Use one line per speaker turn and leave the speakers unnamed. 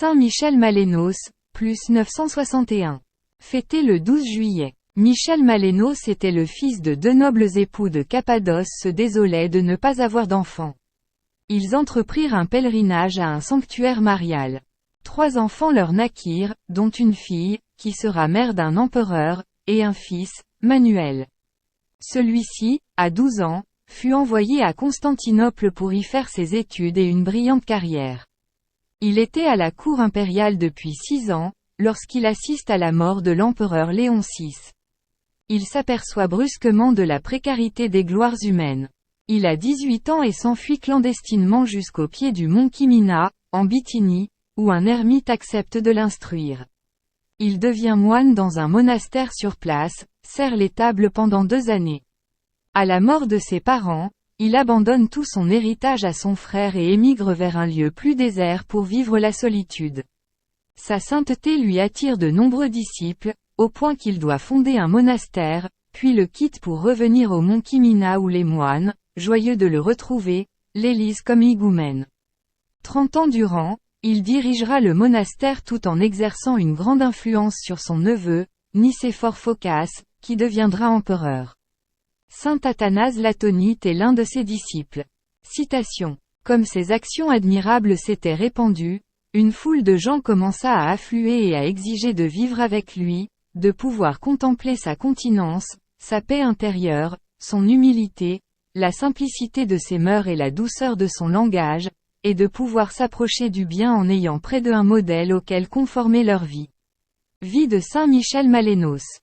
Saint Michel Malénos, plus 961. Fêté le 12 juillet. Michel Malénos était le fils de deux nobles époux de Cappadoce se désolaient de ne pas avoir d'enfants. Ils entreprirent un pèlerinage à un sanctuaire marial. 3 enfants leur naquirent, dont une fille, qui sera mère d'un empereur, et un fils, Manuel. Celui-ci, à 12 ans, fut envoyé à Constantinople pour y faire ses études et une brillante carrière. Il était à la cour impériale depuis 6 ans, lorsqu'il assiste à la mort de l'empereur Léon VI. Il s'aperçoit brusquement de la précarité des gloires humaines. Il a 18 ans et s'enfuit clandestinement jusqu'au pied du mont Kimina, en Bithynie, où un ermite accepte de l'instruire. Il devient moine dans un monastère sur place, sert les tables pendant 2 années. À la mort de ses parents, il abandonne tout son héritage à son frère et émigre vers un lieu plus désert pour vivre la solitude. Sa sainteté lui attire de nombreux disciples, au point qu'il doit fonder un monastère, puis le quitte pour revenir au mont Kimina où les moines, joyeux de le retrouver, l'élisent comme higoumène. 30 ans durant, il dirigera le monastère tout en exerçant une grande influence sur son neveu, Nicéphore Phocas, qui deviendra empereur. Saint Athanase l'Atonite est l'un de ses disciples. Citation. Comme ses actions admirables s'étaient répandues, une foule de gens commença à affluer et à exiger de vivre avec lui, de pouvoir contempler sa continence, sa paix intérieure, son humilité, la simplicité de ses mœurs et la douceur de son langage, et de pouvoir s'approcher du bien en ayant près d'eux un modèle auquel conformer leur vie. Vie de Saint Michel Malénos.